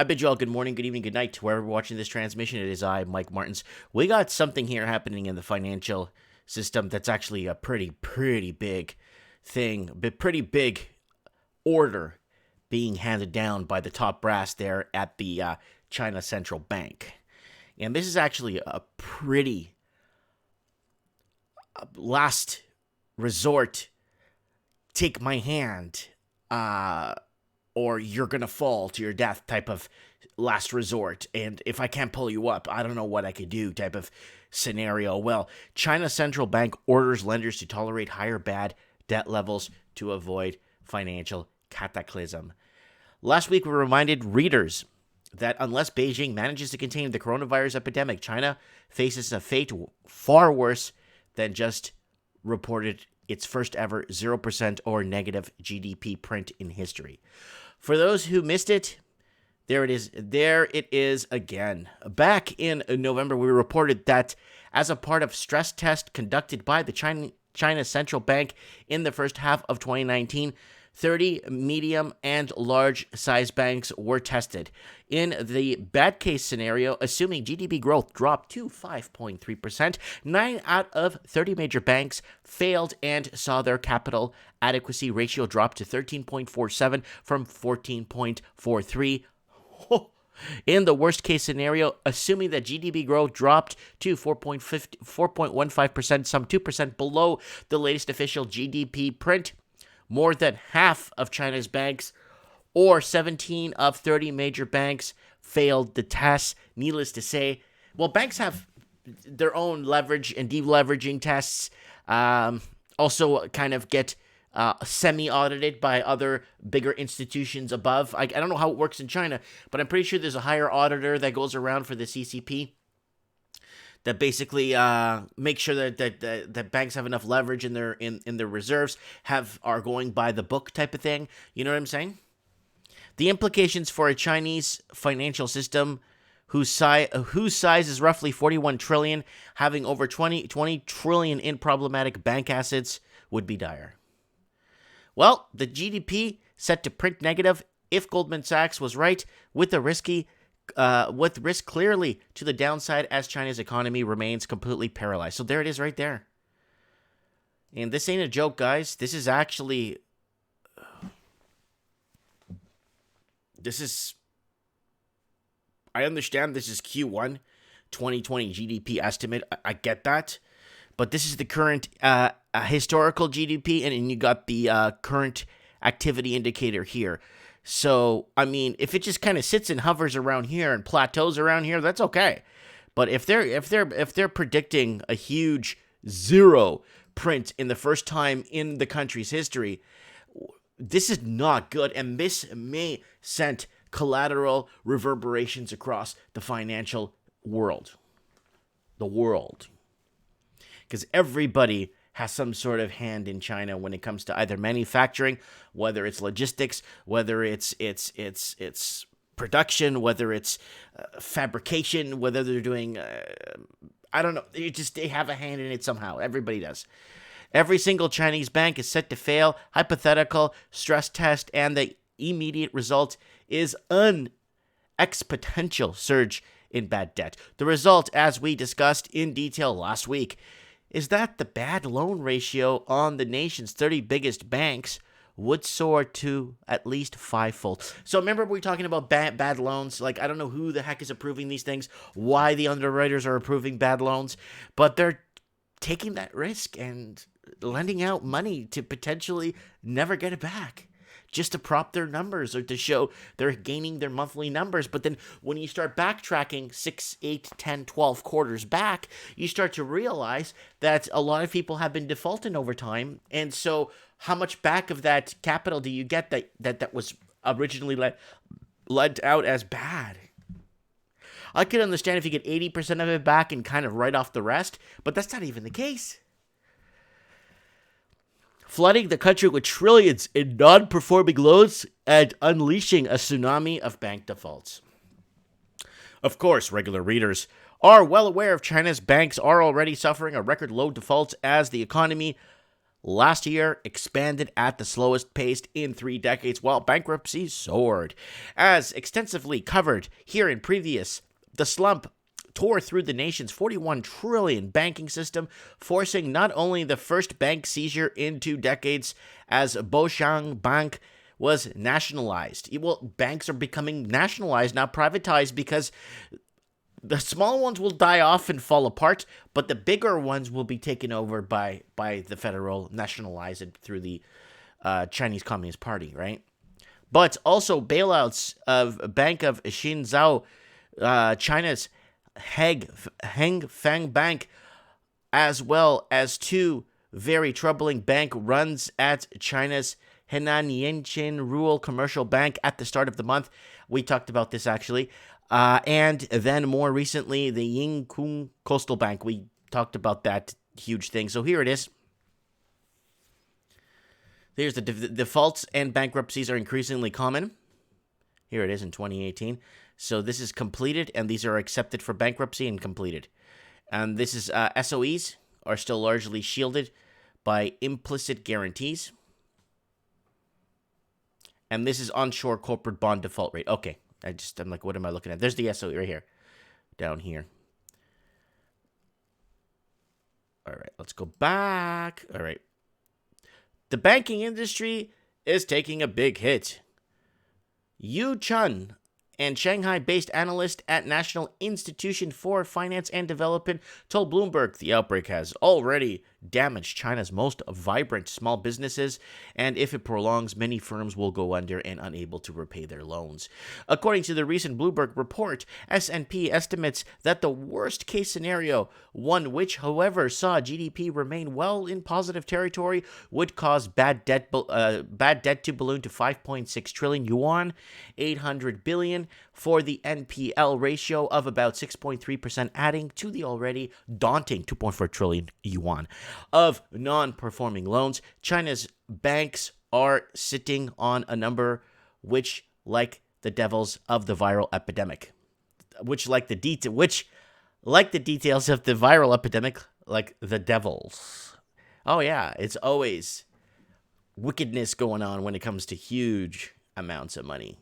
I bid you all good morning, good evening, good night to wherever you're watching this transmission. It is I, Mike Martins. We got something here happening in the financial system that's actually a pretty big thing, but pretty big order being handed down by the top brass there at the China Central Bank. And this is actually a pretty last resort, take my hand, or you're going to fall to your death type of last resort. And if I can't pull you up, I don't know what I could do type of scenario. Well, China Central Bank orders lenders to tolerate higher bad debt levels to avoid financial cataclysm. Last week, we reminded readers that unless Beijing manages to contain the coronavirus epidemic, China faces a fate far worse than just reported its first ever 0% or negative GDP print in history. For those who missed it, there it is. There it is again. Back in November, we reported that as a part of stress test conducted by the China Central Bank in the first half of 2019, 30 medium and large size banks were tested. In the bad case scenario, assuming GDP growth dropped to 5.3%, 9 out of 30 major banks failed and saw their capital adequacy ratio drop to 13.47 from 14.43. In the worst case scenario, assuming that GDP growth dropped to 4.15%, some 2% below the latest official GDP print, more than half of China's banks, or 17 of 30 major banks, failed the test. Needless to say, well, banks have their own leverage and deleveraging tests, also kind of get semi-audited by other bigger institutions above. I don't know how it works in China, but I'm pretty sure there's a higher auditor that goes around for the CCP that basically makes sure that banks have enough leverage in their reserves, are going by the book type of thing. You know what I'm saying? The implications for a Chinese financial system whose size is roughly 41 trillion, having over 20 trillion in problematic bank assets, would be dire. Well, the GDP set to print negative if Goldman Sachs was right, with risk clearly to the downside as China's economy remains completely paralyzed. So there it is right there. And this ain't a joke, guys. This is actually... I understand this is Q1 2020 GDP estimate. I get that. But this is the current historical GDP, and you got the current activity indicator here. So, I mean, if it just kind of sits and hovers around here and plateaus around here, that's okay. But if they're predicting a huge zero print in the first time in the country's history, this is not good, and this may send collateral reverberations across the financial world. The world. Because everybody has some sort of hand in China when it comes to either manufacturing, whether it's logistics, whether it's production, whether it's fabrication, whether they're doing, I don't know, they have a hand in it somehow. Everybody does. Every single Chinese bank is set to fail. Hypothetical stress test, and the immediate result is an exponential surge in bad debt. The result, as we discussed in detail last week, is that the bad loan ratio on the nation's 30 biggest banks would soar to at least fivefold. So remember, we were talking about bad loans. Like, I don't know who the heck is approving these things, why the underwriters are approving bad loans, but they're taking that risk and lending out money to potentially never get it back, just to prop their numbers or to show they're gaining their monthly numbers. But then when you start backtracking 6, 8, 10, 12 quarters back, you start to realize that a lot of people have been defaulting over time. And so how much back of that capital do you get that was originally led out as bad? I could understand if you get 80% of it back and kind of write off the rest, but that's not even the case. Flooding the country with trillions in non-performing loans and unleashing a tsunami of bank defaults. Of course, regular readers are well aware of China's banks are already suffering a record low defaults as the economy last year expanded at the slowest pace in 3 decades, while bankruptcies soared. As extensively covered here in previous, the slump tore through the nation's 41 trillion banking system, forcing not only the first bank seizure in 2 decades as Boshang Bank was nationalized. Well, banks are becoming nationalized, not privatized, because the small ones will die off and fall apart, but the bigger ones will be taken over by the federal, nationalized through the Chinese Communist Party, right? But also bailouts of Bank of Xinzhou, China's Hengfeng Bank, as well as 2 very troubling bank runs at China's Henan Yanqin Rural Commercial Bank at the start of the month. We talked about this actually. And then more recently, the Yingkung Coastal Bank. We talked about that huge thing. So here it is. Here's the defaults and bankruptcies are increasingly common. Here it is in 2018. So this is completed, and these are accepted for bankruptcy and completed. And this is SOEs are still largely shielded by implicit guarantees. And this is onshore corporate bond default rate. Okay. I'm like, what am I looking at? There's the SOE right here. Down here. All right, let's go back. All right. The banking industry is taking a big hit. Yu Chun, and Shanghai-based analyst at National Institution for Finance and Development, told Bloomberg the outbreak has already damaged China's most vibrant small businesses, and if it prolongs, many firms will go under and unable to repay their loans. According to the recent Bloomberg report, S&P estimates that the worst-case scenario, one which, however, saw GDP remain well in positive territory, would cause bad debt to balloon to 5.6 trillion yuan, 800 billion, for the NPL ratio of about 6.3%, adding to the already daunting 2.4 trillion yuan of non-performing loans. China's banks are sitting on a number which, like the devils of the viral epidemic, like the details of the viral epidemic, like the devils. Oh yeah, it's always wickedness going on when it comes to huge amounts of money.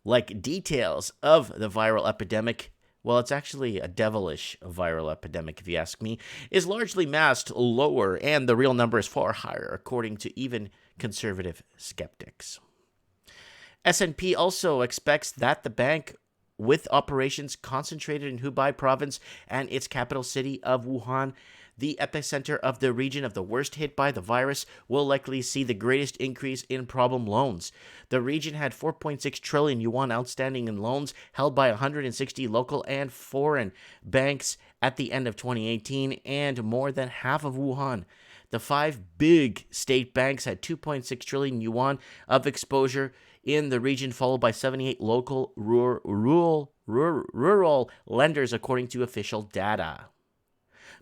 Like details of the viral epidemic, well, it's actually a devilish viral epidemic, if you ask me, is largely masked lower, and the real number is far higher, according to even conservative skeptics. S&P also expects that the bank, with operations concentrated in Hubei province and its capital city of Wuhan, the epicenter of the region of the worst hit by the virus, will likely see the greatest increase in problem loans. The region had 4.6 trillion yuan outstanding in loans held by 160 local and foreign banks at the end of 2018, and more than half of Wuhan. The 5 big state banks had 2.6 trillion yuan of exposure in the region, followed by 78 local rural lenders, according to official data.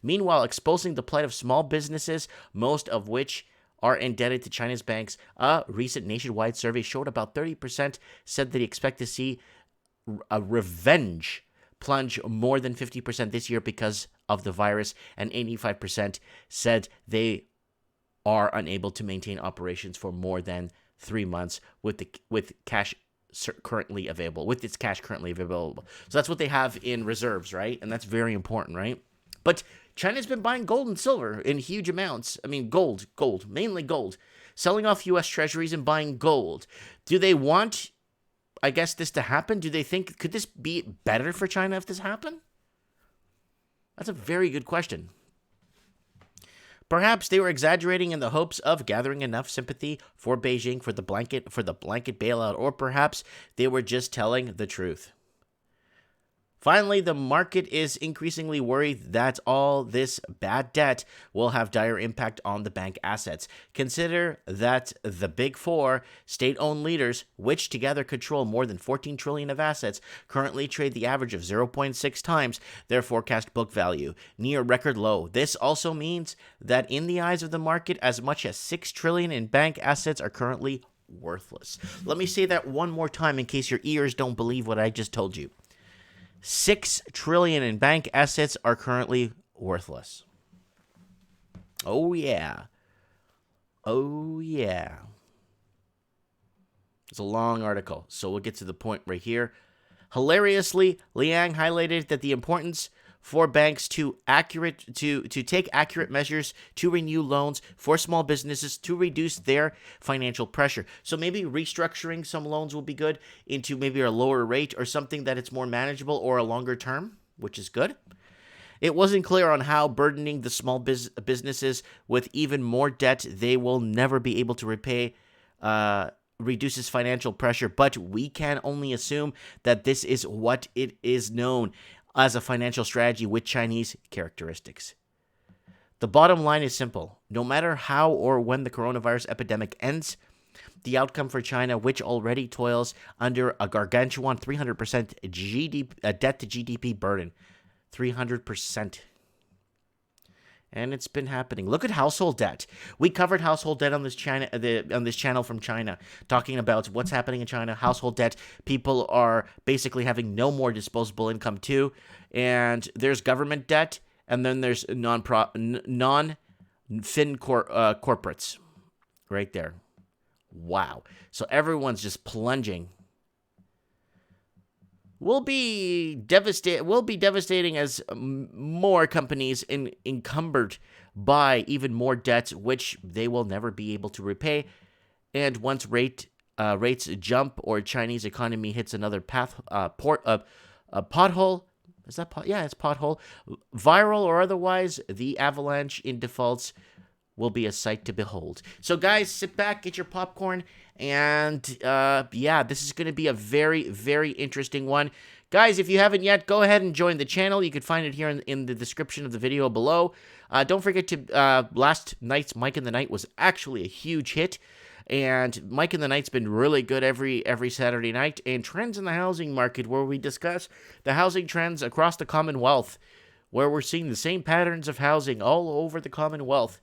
Meanwhile, exposing the plight of small businesses, most of which are indebted to China's banks, a recent nationwide survey showed about 30% said they expect to see a revenge plunge more than 50% this year because of the virus, and 85% said they are unable to maintain operations for more than 3 months with cash currently available. So that's what they have in reserves, right? And that's very important, right? But China's been buying gold and silver in huge amounts. I mean, gold, mainly gold. Selling off U.S. treasuries and buying gold. Do they want, I guess, this to happen? Do they think, could this be better for China if this happened? That's a very good question. Perhaps they were exaggerating in the hopes of gathering enough sympathy for Beijing for the blanket bailout, or perhaps they were just telling the truth. Finally, the market is increasingly worried that all this bad debt will have dire impact on the bank assets. Consider that the Big Four state-owned leaders, which together control more than 14 trillion of assets, currently trade the average of 0.6 times their forecast book value, near record low. This also means that in the eyes of the market, as much as 6 trillion in bank assets are currently worthless. Let me say that one more time in case your ears don't believe what I just told you. 6 trillion in bank assets are currently worthless. Oh yeah. Oh, yeah. It's a long article, so we'll get to the point right here. Hilariously, Liang highlighted that the importance for banks to take accurate measures to renew loans for small businesses to reduce their financial pressure. So maybe restructuring some loans will be good into maybe a lower rate or something that it's more manageable or a longer term, which is good. It wasn't clear on how burdening the small businesses with even more debt they will never be able to repay reduces financial pressure, but we can only assume that this is what it is known as a financial strategy with Chinese characteristics. The bottom line is simple. No matter how or when the coronavirus epidemic ends, the outcome for China, which already toils under a gargantuan 300% debt to GDP burden, 300%. And it's been happening. Look at household debt. We covered household debt on this channel from China, talking about what's happening in China. Household debt. People are basically having no more disposable income too. And there's government debt, and then there's non-fin corporates, right there. Wow. So everyone's just plunging. Will be devastating as more companies encumbered by even more debts, which they will never be able to repay. And once rates jump or Chinese economy hits another pothole. Is that yeah, it's pothole. Viral or otherwise, the avalanche in defaults will be a sight to behold. So guys, sit back, get your popcorn, and yeah, this is going to be a very, very interesting one. Guys, if you haven't yet, go ahead and join the channel. You can find it here in the description of the video below. Don't forget to, last night's Mike in the Night was actually a huge hit. And Mike in the Night's been really good every Saturday night. And Trends in the Housing Market, where we discuss the housing trends across the Commonwealth, where we're seeing the same patterns of housing all over the Commonwealth.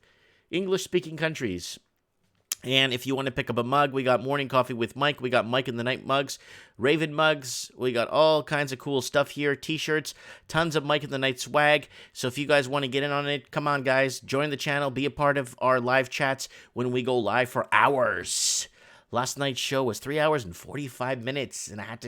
English-speaking countries. And if you want to pick up a mug, we got Morning Coffee with Mike. We got Mike in the Night mugs, Raven mugs. We got all kinds of cool stuff here. T-shirts, tons of Mike in the Night swag. So if you guys want to get in on it, come on, guys. Join the channel. Be a part of our live chats when we go live for hours. Last night's show was 3 hours and 45 minutes, and I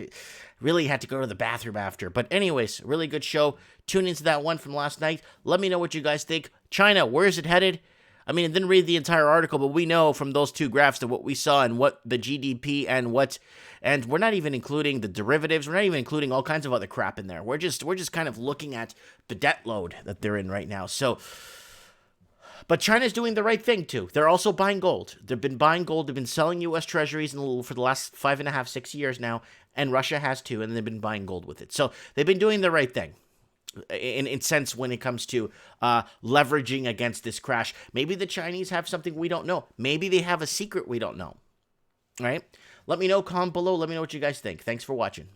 really had to go to the bathroom after. But anyways, really good show. Tune into that one from last night. Let me know what you guys think. China, where is it headed? I mean, I didn't read the entire article, but we know from those two graphs that what we saw and what the GDP and we're not even including the derivatives. We're not even including all kinds of other crap in there. We're just kind of looking at the debt load that they're in right now. So, but China's doing the right thing too. They're also buying gold. They've been buying gold. They've been selling U.S. treasuries for the last 5.5, 6 years now, and Russia has too, and they've been buying gold with it. So they've been doing the right thing. In sense when it comes to leveraging against this crash. Maybe the Chinese have something we don't know. Maybe they have a secret we don't know. All right? Let me know, comment below. Let me know what you guys think. Thanks for watching.